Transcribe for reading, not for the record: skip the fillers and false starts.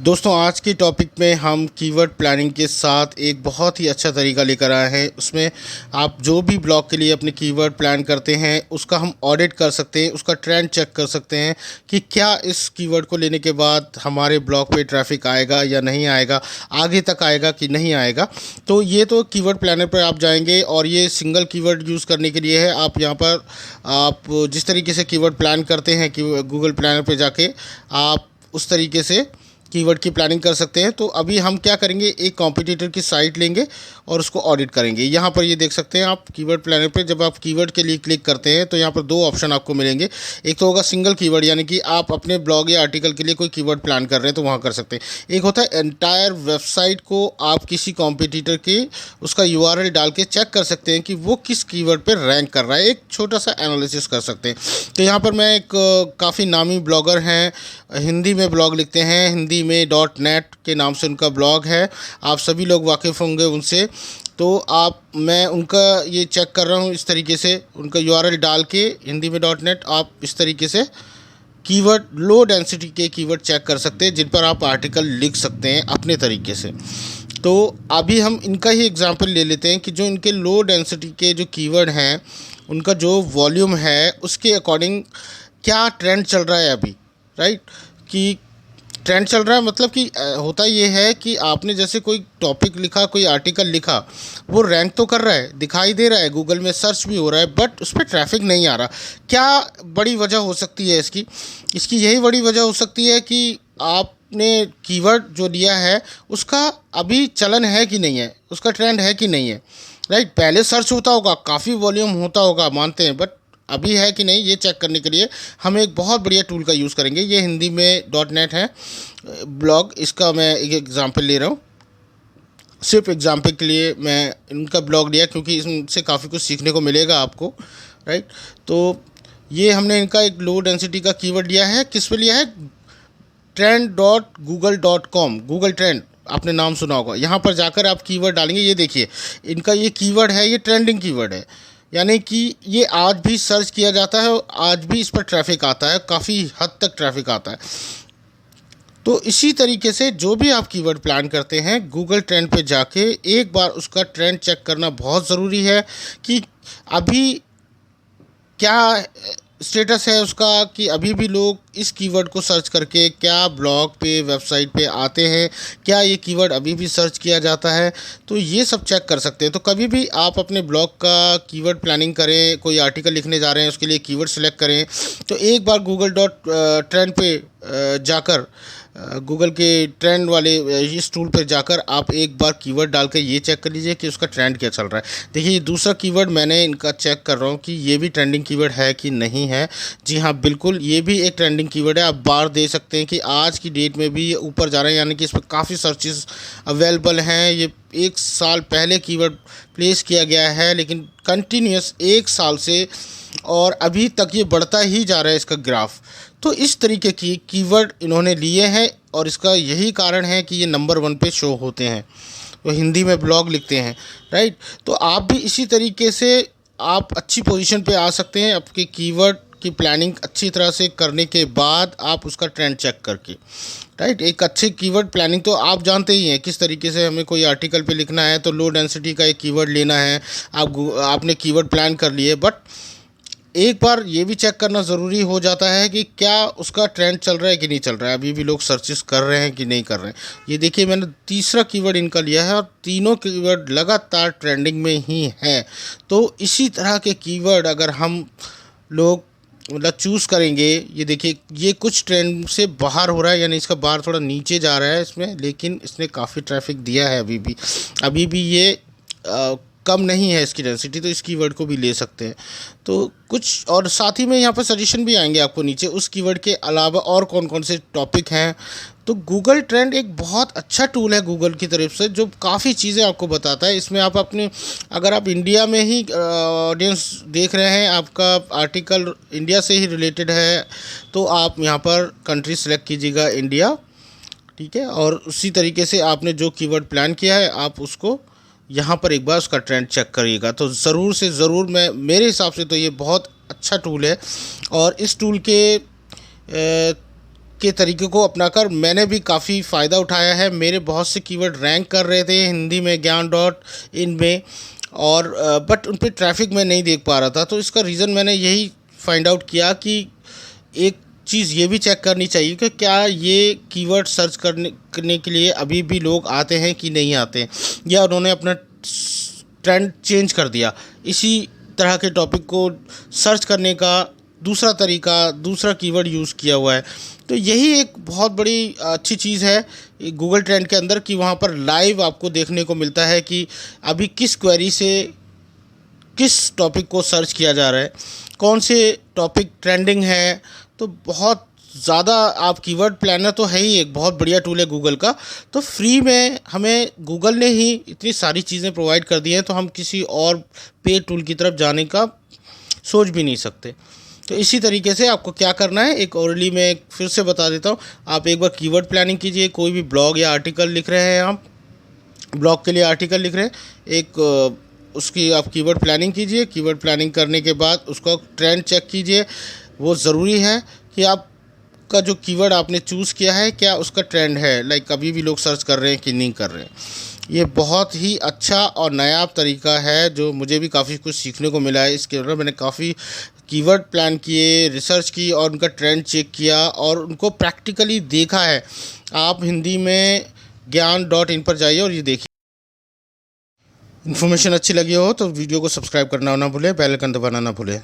दोस्तों आज के टॉपिक में हम कीवर्ड प्लानिंग के साथ एक बहुत ही अच्छा तरीका लेकर आए हैं। उसमें आप जो भी ब्लॉग के लिए अपने कीवर्ड प्लान करते हैं उसका हम ऑडिट कर सकते हैं, उसका ट्रेंड चेक कर सकते हैं कि क्या इस कीवर्ड को लेने के बाद हमारे ब्लॉग पे ट्रैफिक आएगा या नहीं आएगा, आगे तक आएगा कि नहीं आएगा। तो ये तो कीवर्ड प्लानर पर आप जाएंगे और ये सिंगल कीवर्ड यूज़ करने के लिए है। आप यहाँ पर आप जिस तरीके से कीवर्ड प्लान करते हैं कि गूगल प्लानर पर जाके आप उस तरीके से कीवर्ड की प्लानिंग कर सकते हैं। तो अभी हम क्या करेंगे, एक कॉम्पिटिटर की साइट लेंगे और उसको ऑडिट करेंगे। यहाँ पर ये देख सकते हैं आप कीवर्ड प्लानर पे जब आप कीवर्ड के लिए क्लिक करते हैं तो यहाँ पर दो ऑप्शन आपको मिलेंगे। एक तो होगा सिंगल कीवर्ड, यानी कि आप अपने ब्लॉग या आर्टिकल के लिए कोई कीवर्ड प्लान कर रहे हैं तो वहाँ कर सकते हैं। एक होता है एंटायर वेबसाइट को आप किसी कॉम्पिटिटर की उसका यूआरएल डाल के चेक कर सकते हैं कि वो किस कीवर्ड पर रैंक कर रहा है, एक छोटा सा एनालिसिस कर सकते हैं। तो यहाँ पर मैं एक काफ़ी नामी ब्लॉगर हैं, हिंदी में ब्लॉग लिखते हैं, हिंदी में .net के नाम से उनका ब्लॉग है, आप सभी लोग वाकिफ़ होंगे उनसे। तो मैं उनका ये चेक कर रहा हूँ इस तरीके से, उनका यूआरएल डाल के हिंदी में .net आप इस तरीके से कीवर्ड लो डेंसिटी के कीवर्ड चेक कर सकते हैं जिन पर आप आर्टिकल लिख सकते हैं अपने तरीके से। तो अभी हम इनका ही एग्जांपल ले लेते हैं कि जो इनके लो डेंसिटी के जो कीवर्ड हैं उनका जो वॉल्यूम है उसके अकॉर्डिंग क्या ट्रेंड चल रहा है अभी, राइट। कि ट्रेंड चल रहा है मतलब कि होता ये है कि आपने जैसे कोई टॉपिक लिखा, कोई आर्टिकल लिखा, वो रैंक तो कर रहा है, दिखाई दे रहा है, गूगल में सर्च भी हो रहा है, बट उस पर ट्रैफिक नहीं आ रहा। क्या बड़ी वजह हो सकती है इसकी यही बड़ी वजह हो सकती है कि आपने कीवर्ड जो लिया है उसका अभी चलन है कि नहीं है, उसका ट्रेंड है कि नहीं है, राइट। पहले सर्च होता होगा, काफ़ी वॉल्यूम होता होगा, मानते हैं, बट अभी है कि नहीं, ये चेक करने के लिए हम एक बहुत बढ़िया टूल का यूज़ करेंगे। ये हिंदी में .net है ब्लॉग, इसका मैं एक एग्ज़ाम्पल ले रहा हूँ। सिर्फ एग्ज़ाम्पल के लिए मैं इनका ब्लॉग लिया क्योंकि इससे काफ़ी कुछ सीखने को मिलेगा आपको, राइट। तो ये हमने इनका एक लो डेंसिटी का कीवर्ड लिया है, किस पे लिया है, trend.google.com, गूगल ट्रेंड आपने नाम सुना होगा। यहाँ पर जाकर आप कीवर्ड डालेंगे, ये देखिए इनका ये कीवर्ड है, ये ट्रेंडिंग कीवर्ड है, यानी कि ये आज भी सर्च किया जाता है और आज भी इस पर ट्रैफिक आता है, काफ़ी हद तक ट्रैफिक आता है। तो इसी तरीके से जो भी आप कीवर्ड प्लान करते हैं गूगल ट्रेंड पे जाके एक बार उसका ट्रेंड चेक करना बहुत ज़रूरी है कि अभी क्या स्टेटस है उसका, कि अभी भी लोग इस कीवर्ड को सर्च करके क्या ब्लॉग पे, वेबसाइट पे आते हैं, क्या ये कीवर्ड अभी भी सर्च किया जाता है। तो ये सब चेक कर सकते हैं। तो कभी भी आप अपने ब्लॉग का कीवर्ड प्लानिंग करें, कोई आर्टिकल लिखने जा रहे हैं उसके लिए कीवर्ड सेलेक्ट करें, तो एक बार गूगल ट्रेंड पे जाकर गूगल के ट्रेंड वाले इस टूल पर जाकर आप एक बार कीवर्ड डाल कर ये चेक कर लीजिए कि उसका ट्रेंड क्या चल रहा है। देखिए ये दूसरा कीवर्ड मैंने इनका चेक कर रहा हूँ कि ये भी ट्रेंडिंग कीवर्ड है कि नहीं है। जी हाँ, बिल्कुल ये भी एक ट्रेंडिंग कीवर्ड है। आप बार दे सकते हैं कि आज की डेट में भी ये ऊपर जा रहा है, यानी कि इस पर काफ़ी सर्चेस अवेलेबल हैं। ये 1 साल पहले कीवर्ड प्लेस किया गया है लेकिन कंटिन्यूस 1 साल से और अभी तक ये बढ़ता ही जा रहा है इसका ग्राफ। तो इस तरीके की कीवर्ड इन्होंने लिए हैं और इसका यही कारण है कि ये नंबर 1 पे शो होते हैं, वो हिंदी में ब्लॉग लिखते हैं, राइट। तो आप भी इसी तरीके से आप अच्छी पोजीशन पे आ सकते हैं आपके कीवर्ड की प्लानिंग अच्छी तरह से करने के बाद आप उसका ट्रेंड चेक करके, राइट। एक अच्छे कीवर्ड प्लानिंग तो आप जानते ही हैं किस तरीके से हमें कोई आर्टिकल पे लिखना है तो लो डेंसिटी का एक कीवर्ड लेना है। आपने कीवर्ड प्लान कर लिए, बट एक बार ये भी चेक करना ज़रूरी हो जाता है कि क्या उसका ट्रेंड चल रहा है कि नहीं चल रहा है, अभी भी लोग सर्चेस कर रहे हैं कि नहीं कर रहे हैं। ये देखिए मैंने तीसरा कीवर्ड इनका लिया है और तीनों कीवर्ड लगातार ट्रेंडिंग में ही हैं। तो इसी तरह के कीवर्ड अगर हम लोग मतलब चूज़ करेंगे, ये देखिए ये कुछ ट्रेंड से बाहर हो रहा है, यानी इसका बार थोड़ा नीचे जा रहा है इसमें, लेकिन इसने काफ़ी ट्रैफिक दिया है अभी भी ये कम नहीं है इसकी डेंसिटी, तो इस कीवर्ड को भी ले सकते हैं। तो कुछ और साथ ही में यहाँ पर सजेशन भी आएंगे आपको नीचे उस कीवर्ड के अलावा और कौन कौन से टॉपिक हैं। तो गूगल ट्रेंड एक बहुत अच्छा टूल है गूगल की तरफ से जो काफ़ी चीज़ें आपको बताता है। इसमें आप अपने, अगर आप इंडिया में ही ऑडियंस देख रहे हैं, आपका आर्टिकल इंडिया से ही रिलेटेड है, तो आप यहाँ पर कंट्री सेलेक्ट कीजिएगा इंडिया, ठीक है। और उसी तरीके से आपने जो कीवर्ड प्लान किया है आप उसको यहाँ पर एक बार उसका ट्रेंड चेक करिएगा। तो ज़रूर से ज़रूर, मेरे हिसाब से तो ये बहुत अच्छा टूल है। और इस टूल के के तरीके को अपनाकर मैंने भी काफ़ी फ़ायदा उठाया है। मेरे बहुत से कीवर्ड रैंक कर रहे थे हिंदी में ज्ञान डॉट इन में, और बट उन पे ट्रैफिक मैं नहीं देख पा रहा था। तो इसका रीज़न मैंने यही फाइंड आउट किया कि एक चीज़ ये भी चेक करनी चाहिए कि क्या ये कीवर्ड सर्च करने के लिए अभी भी लोग आते हैं कि नहीं आते हैं, या उन्होंने अपना ट्रेंड चेंज कर दिया। इसी तरह के टॉपिक को सर्च करने का दूसरा तरीका, दूसरा कीवर्ड यूज़ किया हुआ है। तो यही एक बहुत बड़ी अच्छी चीज़ है गूगल ट्रेंड के अंदर कि वहाँ पर लाइव आपको देखने को मिलता है कि अभी किस क्वेरी से किस टॉपिक को सर्च किया जा रहा है, कौन से टॉपिक ट्रेंडिंग है। तो बहुत ज़्यादा आप कीवर्ड प्लानर तो है ही एक बहुत बढ़िया टूल है गूगल का। तो फ्री में हमें गूगल ने ही इतनी सारी चीज़ें प्रोवाइड कर दी हैं, तो हम किसी और पेड टूल की तरफ जाने का सोच भी नहीं सकते। तो इसी तरीके से आपको क्या करना है, एक ओरली में फिर से बता देता हूँ। आप एक बार कीवर्ड प्लानिंग कीजिए। कोई भी ब्लॉग या आर्टिकल लिख रहे हैं, आप ब्लॉग के लिए आर्टिकल लिख रहे हैं, एक उसकी आप कीवर्ड प्लानिंग कीजिए। कीवर्ड प्लानिंग करने के बाद उसका ट्रेंड चेक कीजिए। वो ज़रूरी है कि आपका जो कीवर्ड आपने चूज़ किया है क्या उसका ट्रेंड है, लाइक अभी भी लोग सर्च कर रहे हैं कि नहीं कर रहे हैं। ये बहुत ही अच्छा और नायाब तरीका है जो मुझे भी काफ़ी कुछ सीखने को मिला है। इसके अंदर मैंने काफ़ी कीवर्ड प्लान किए, रिसर्च की और उनका ट्रेंड चेक किया और उनको प्रैक्टिकली देखा है। आप हिंदी में ज्ञान.in पर जाइए और ये देखिए। इन्फॉर्मेशन अच्छी लगी हो तो वीडियो को सब्सक्राइब करना ना भूलें, बेल आइकन दबाना ना भूलें।